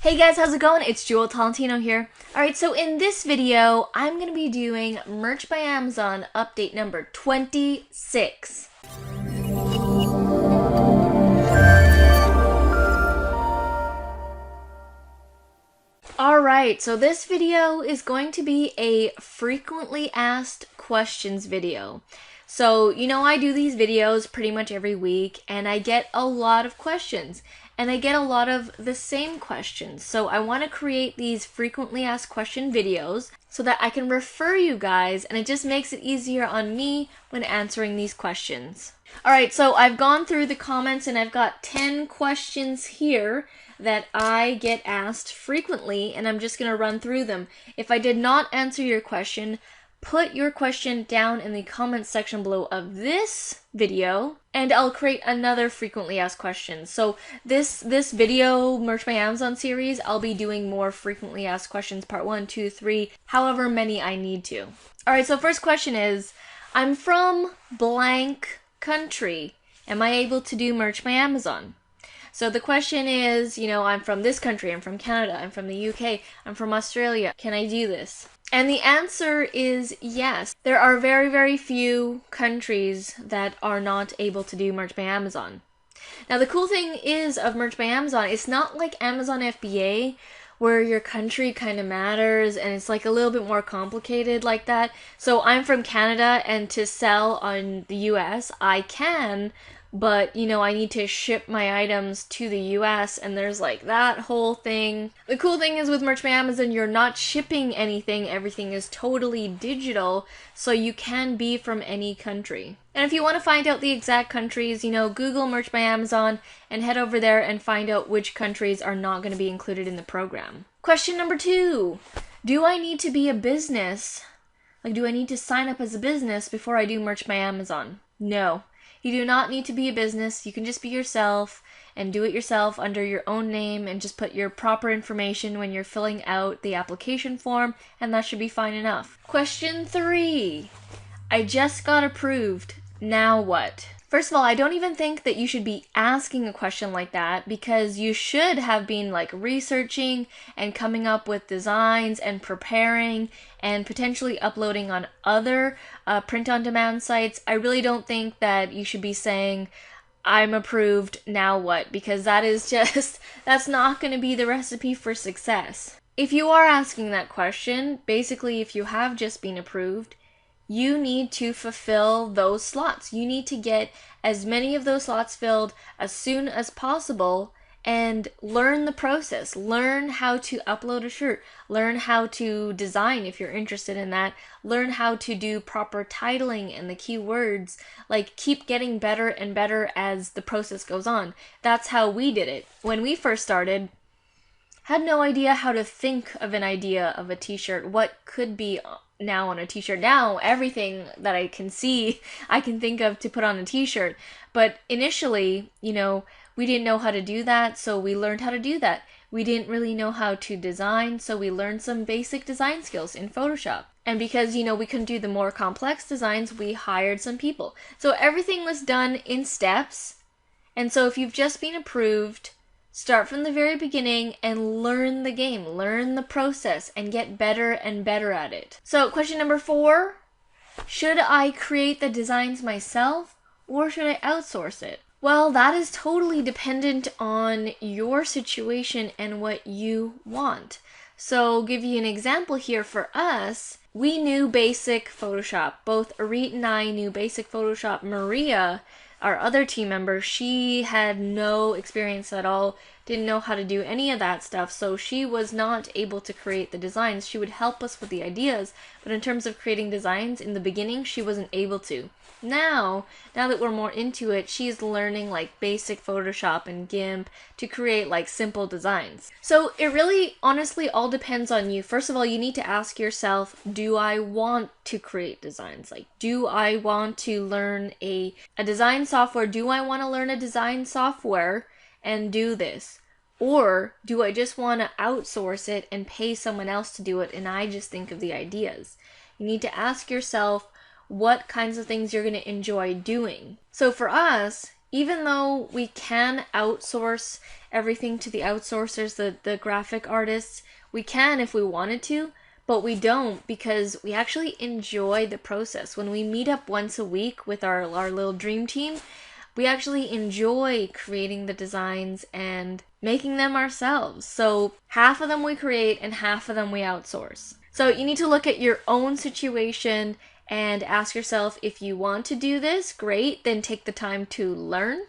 Hey guys, how's it going? It's Jewel Tolentino here. Alright, so in this video, I'm going to be doing Merch by Amazon update number 26. Alright, so this video is going to be a frequently asked questions video. So, I do these videos pretty much every week, and I get a lot of questions. And I get a lot of the same questions. So I want to create these frequently asked question videos so that I can refer you guys, and it just makes it easier on me when answering these questions. Alright, so I've gone through the comments and I've got 10 questions here that I get asked frequently, and I'm just going to run through them. If I did not answer your question, put your question down in the comments section below of this video, and I'll create another frequently asked question. So this video Merch by Amazon series, I'll be doing more frequently asked questions, part 1, 2, 3, however many I need to. Alright, so first question is, I'm from blank country. Am I able to do Merch by Amazon? So the question is, I'm from this country, I'm from Canada, I'm from the UK, I'm from Australia. Can I do this? And the answer is yes. There are very, very few countries that are not able to do Merch by Amazon. Now, the cool thing is of Merch by Amazon, it's not like Amazon FBA, where your country kind of matters and it's like a little bit more complicated like that. So I'm from Canada, and to sell on the US, I can, but I need to ship my items to the US, and there's like that whole thing. The cool thing is with Merch by Amazon, you're not shipping anything, everything is totally digital, so you can be from any country. And if you want to find out the exact countries, Google Merch by Amazon and head over there and find out which countries are not going to be included in the program. Question number 2. Do I need to be a business? Do I need to sign up as a business before I do Merch by Amazon? No. You do not need to be a business. You can just be yourself and do it yourself under your own name, and just put your proper information when you're filling out the application form, and that should be fine enough. Question 3. I just got approved. Now what? First of all, I don't even think that you should be asking a question like that, because you should have been researching and coming up with designs and preparing and potentially uploading on other print-on-demand sites. I really don't think that you should be saying, I'm approved, now what? Because that is that's not going to be the recipe for success. If you are asking that question, basically if you have just been approved, you need to fulfill those slots. You need to get as many of those slots filled as soon as possible and learn the process. Learn how to upload a shirt. Learn how to design if you're interested in that. Learn how to do proper titling and the keywords. Keep getting better and better as the process goes on. That's how we did it. When we first started, had no idea how to think of an idea of a t-shirt. What could be now on a t-shirt? Now everything that I can see, I can think of to put on a t-shirt. But initially, we didn't know how to do that, so we learned how to do that. We didn't really know how to design, so we learned some basic design skills in Photoshop. And because, we couldn't do the more complex designs, we hired some people. So everything was done in steps. And so if you've just been approved, start from the very beginning and learn the game, learn the process, and get better and better at it. So question number 4, should I create the designs myself or should I outsource it? Well, that is totally dependent on your situation and what you want. So give you an example here. For us, we knew basic Photoshop. Both Arit and I knew basic Photoshop. Maria, our other team member, she had no experience at all, didn't know how to do any of that stuff, so she was not able to create the designs. She would help us with the ideas, but in terms of creating designs in the beginning, she wasn't able to. Now that we're more into it, she's learning basic Photoshop and GIMP to create simple designs. So it really honestly all depends on you. First of all, you need to ask yourself, do I want to create designs? Do I want to learn a design software? Do I want to learn a design software and do this? Or do I just want to outsource it and pay someone else to do it and I just think of the ideas? You need to ask yourself what kinds of things you're going to enjoy doing. So for us, even though we can outsource everything to the outsourcers, the graphic artists, we can if we wanted to, but we don't because we actually enjoy the process. When we meet up once a week with our little dream team, we actually enjoy creating the designs and making them ourselves. So half of them we create and half of them we outsource. So you need to look at your own situation and ask yourself, if you want to do this, great, then take the time to learn.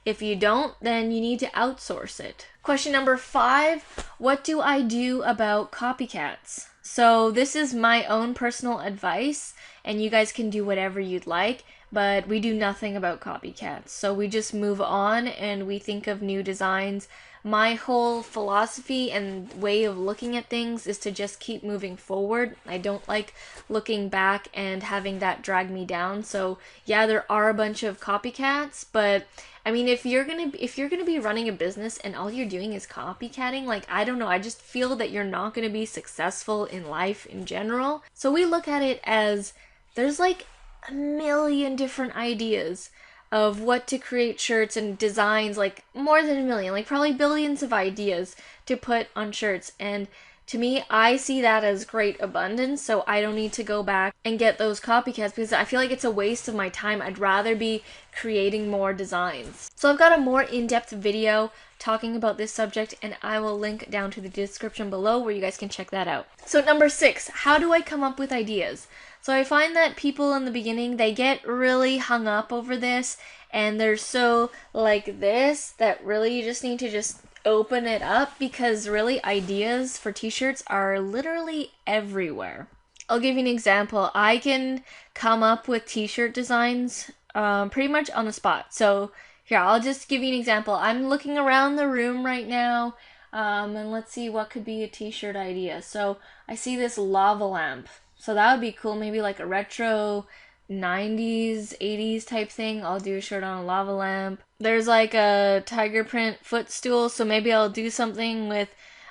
If you don't, then you need to outsource it. Question number 5, what do I do about copycats? So this is my own personal advice, and you guys can do whatever you'd like, but we do nothing about copycats. So we just move on and we think of new designs. My whole philosophy and way of looking at things is to just keep moving forward. I don't like looking back and having that drag me down. So yeah, there are a bunch of copycats, but I mean, if you're gonna be running a business and all you're doing is copycatting, like, I don't know, I just feel that you're not gonna be successful in life in general. So we look at it as there's like a million different ideas of what to create shirts and designs, like more than a million, like probably billions of ideas to put on shirts. And to me, I see that as great abundance, so I don't need to go back and get those copycats because I feel like it's a waste of my time. I'd rather be creating more designs. So I've got a more in-depth video talking about this subject, and I will link down to the description below where you guys can check that out. So number 6, how do I come up with ideas? So I find that people in the beginning, they get really hung up over this, and they're so like this that really you just need to just open it up, because really ideas for t-shirts are literally everywhere. I'll give you an example. I can come up with t-shirt designs pretty much on the spot. So here, I'll just give you an example. I'm looking around the room right now, and let's see what could be a t-shirt idea. So I see this lava lamp. So that would be cool, maybe like a retro 90s, 80s type thing. I'll do a shirt on a lava lamp. There's like a tiger print footstool, so maybe I'll do something with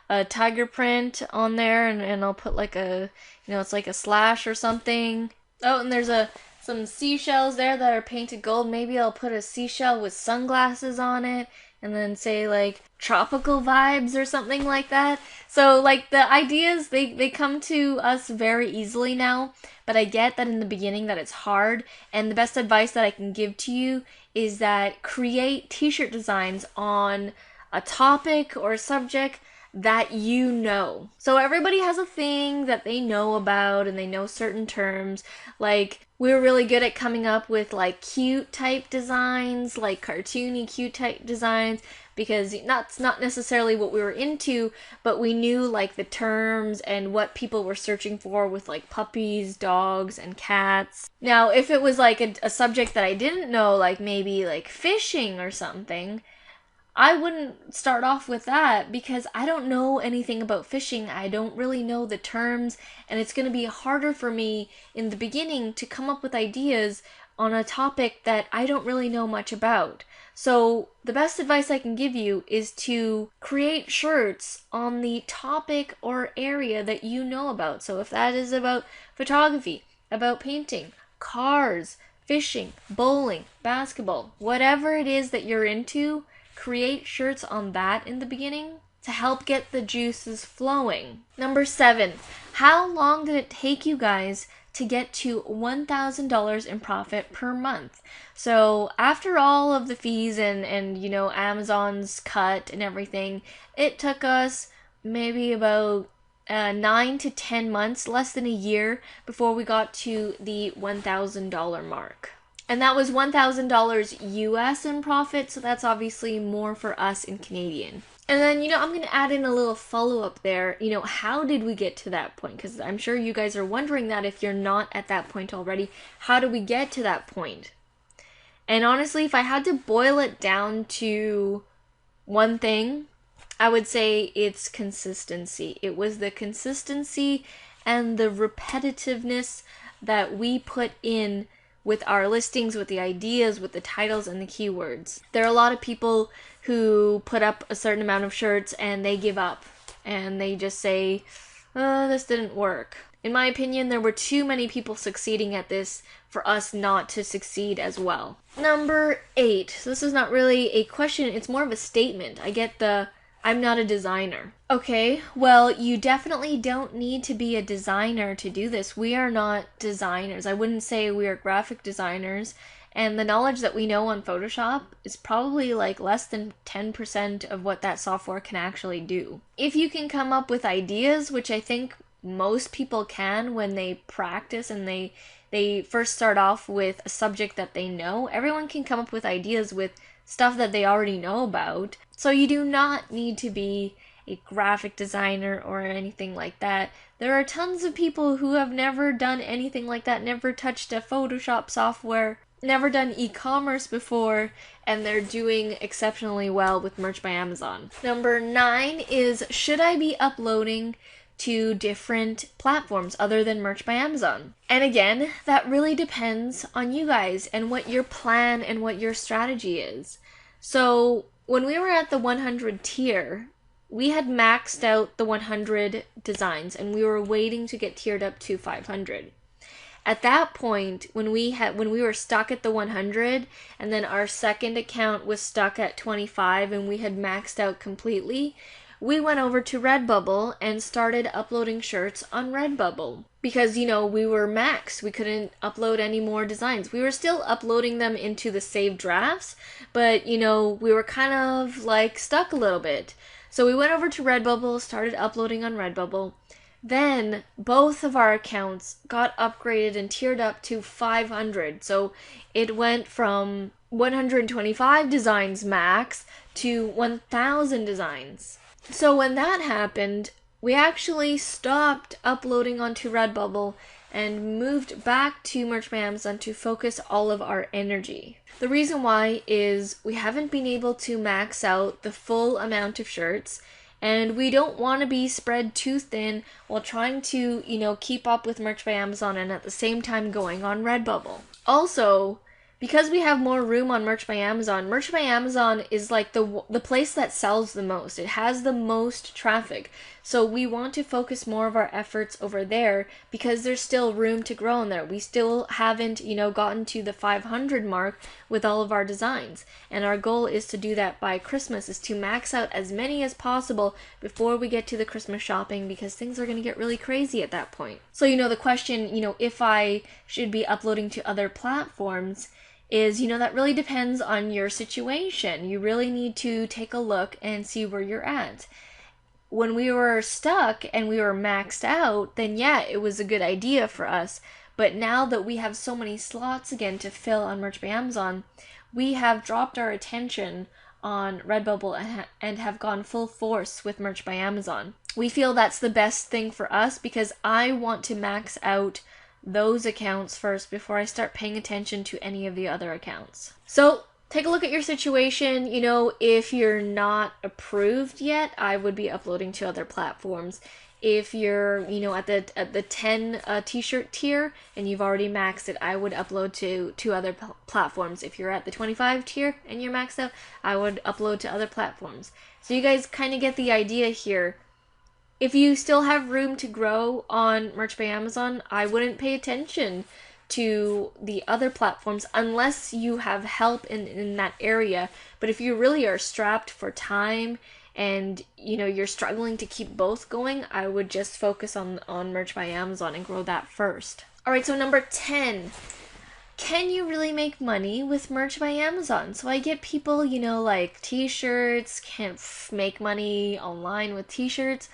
a tiger print on there, and I'll put like a, it's like a slash or something. Oh, and there's some seashells there that are painted gold. Maybe I'll put a seashell with sunglasses on it, and then say like tropical vibes or something like that. So like the ideas, they come to us very easily now, but I get that in the beginning that it's hard, and the best advice that I can give to you is that create t-shirt designs on a topic or a subject that you know. So everybody has a thing that they know about and they know certain terms. Like, we're really good at coming up with like cute type designs, like cartoony cute type designs, because that's not necessarily what we were into, but we knew like the terms and what people were searching for with like puppies, dogs, and cats. Now, if it was like a subject that I didn't know, like maybe like fishing or something, I wouldn't start off with that because I don't know anything about fishing. I don't really know the terms, and it's going to be harder for me in the beginning to come up with ideas on a topic that I don't really know much about. So the best advice I can give you is to create shirts on the topic or area that you know about. So if that is about photography, about painting, cars, fishing, bowling, basketball, whatever it is that you're into, create shirts on that in the beginning to help get the juices flowing. Number 7, how long did it take you guys to get to $1,000 in profit per month? So after all of the fees and Amazon's cut and everything, it took us maybe about 9 to 10 months, less than a year, before we got to the $1,000 mark. And that was $1,000 US in profit, so that's obviously more for us in Canadian. And then, I'm going to add in a little follow-up there. How did we get to that point? Because I'm sure you guys are wondering that if you're not at that point already. How did we get to that point? And honestly, if I had to boil it down to one thing, I would say it's consistency. It was the consistency and the repetitiveness that we put in with our listings, with the ideas, with the titles and the keywords. There are a lot of people who put up a certain amount of shirts and they give up and they just say, oh, this didn't work. In my opinion, there were too many people succeeding at this for us not to succeed as well. Number 8. So this is not really a question, it's more of a statement. I get the I'm not a designer. Okay, well, you definitely don't need to be a designer to do this. We are not designers. I wouldn't say we are graphic designers. And the knowledge that we know on Photoshop is probably like less than 10% of what that software can actually do. If you can come up with ideas, which I think most people can when they practice and they first start off with a subject that they know, everyone can come up with ideas with stuff that they already know about. So you do not need to be a graphic designer or anything like that. There are tons of people who have never done anything like that, never touched a Photoshop software, never done e-commerce before, and they're doing exceptionally well with Merch by Amazon. Number 9 is, should I be uploading to different platforms other than Merch by Amazon? And again, that really depends on you guys and what your plan and what your strategy is. So when we were at the 100 tier, we had maxed out the 100 designs and we were waiting to get tiered up to 500. At that point, when we were stuck at the 100 and then our second account was stuck at 25 and we had maxed out completely, we went over to Redbubble and started uploading shirts on Redbubble. Because, we were maxed. We couldn't upload any more designs. We were still uploading them into the saved drafts, but, we were kind of like stuck a little bit. So we went over to Redbubble, started uploading on Redbubble. Then both of our accounts got upgraded and tiered up to 500. So it went from 125 designs max to 1,000 designs. So when that happened, we actually stopped uploading onto Redbubble and moved back to Merch by Amazon to focus all of our energy. The reason why is we haven't been able to max out the full amount of shirts, and we don't want to be spread too thin while trying to, keep up with Merch by Amazon and at the same time going on Redbubble. Also, because we have more room on Merch by Amazon is like the place that sells the most. It has the most traffic. So we want to focus more of our efforts over there because there's still room to grow in there. We still haven't, gotten to the 500 mark with all of our designs. And our goal is to do that by Christmas, is to max out as many as possible before we get to the Christmas shopping, because things are going to get really crazy at that point. So, the question, if I should be uploading to other platforms, is, that really depends on your situation. You really need to take a look and see where you're at. When we were stuck and we were maxed out, then yeah, it was a good idea for us. But now that we have so many slots again to fill on Merch by Amazon, we have dropped our attention on Redbubble and have gone full force with Merch by Amazon. We feel that's the best thing for us because I want to max out those accounts first before I start paying attention to any of the other accounts. So take a look at your situation. If you're not approved yet, I would be uploading to other platforms. If you're, at the 10 t-shirt tier and you've already maxed it, I would upload to other platforms. If you're at the 25 tier and you're maxed out, I would upload to other platforms. So you guys kind of get the idea here. If you still have room to grow on Merch by Amazon, I wouldn't pay attention to the other platforms unless you have help in that area. But if you really are strapped for time and you're struggling to keep both going, I would just focus on Merch by Amazon and grow that first. Alright, so number 10. Can you really make money with Merch by Amazon? So I get people, like t-shirts, can't make money online with t-shirts.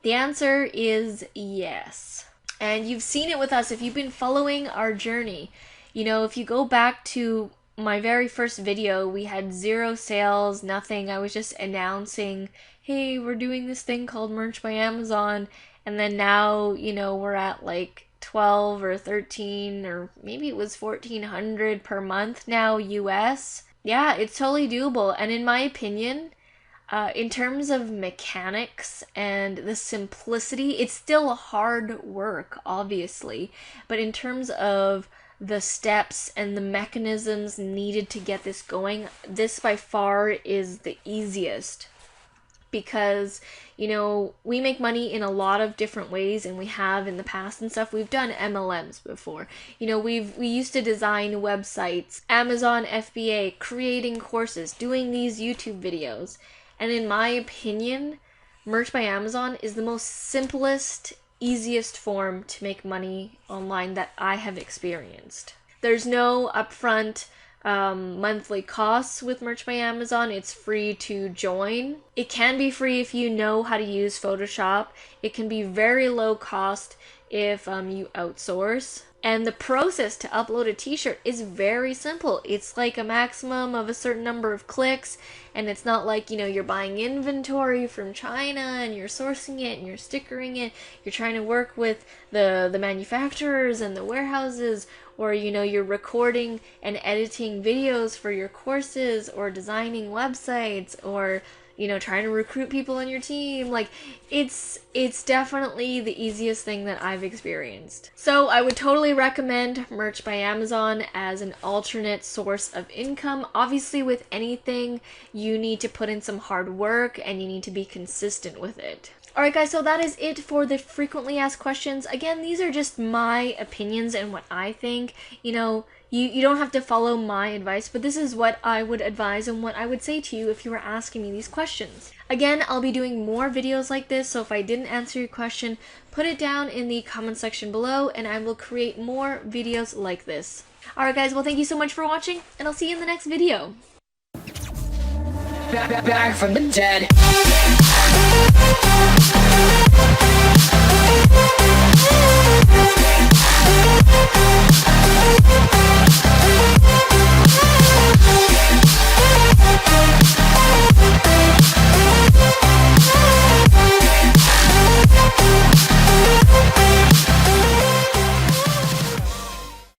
The answer is yes. And you've seen it with us if you've been following our journey. If you go back to my very first video, we had 0 sales, nothing. I was just announcing, hey, we're doing this thing called Merch by Amazon. And then now, we're at like 12 or 13 or maybe it was 1,400 per month now US. Yeah, it's totally doable. And in my opinion, in terms of mechanics and the simplicity, it's still hard work, obviously, but in terms of the steps and the mechanisms needed to get this going, this by far is the easiest. because, you know, we make money in a lot of different ways, and we have in the past and stuff. We've done MLMs before. You know, we used to design websites, Amazon FBA, creating courses, doing these YouTube videos. And in my opinion, Merch by Amazon is the most simplest, easiest form to make money online that I have experienced. There's no upfront monthly costs with Merch by Amazon. It's free to join. It can be free if you know how to use Photoshop. It can be very low cost if you outsource. And the process to upload a t-shirt is very simple. It's like a maximum of a certain number of clicks, and it's not like, you know, you're buying inventory from China and you're sourcing it and you're stickering it. You're trying to work with the manufacturers and the warehouses, or, you know, you're recording and editing videos for your courses, or designing websites, or, you know, trying to recruit people on your team. Like, it's definitely the easiest thing that I've experienced. So I would totally recommend Merch by Amazon as an alternate source of income. Obviously, with anything, you need to put in some hard work and you need to be consistent with it. Alright guys, so that is it for the frequently asked questions. Again, these are just my opinions and what I think. You know, you don't have to follow my advice, but this is what I would advise and what I would say to you if you were asking me these questions. Again, I'll be doing more videos like this, so if I didn't answer your question, put it down in the comment section below and I will create more videos like this. Alright guys, well thank you so much for watching, and I'll see you in the next video. Back from the dead.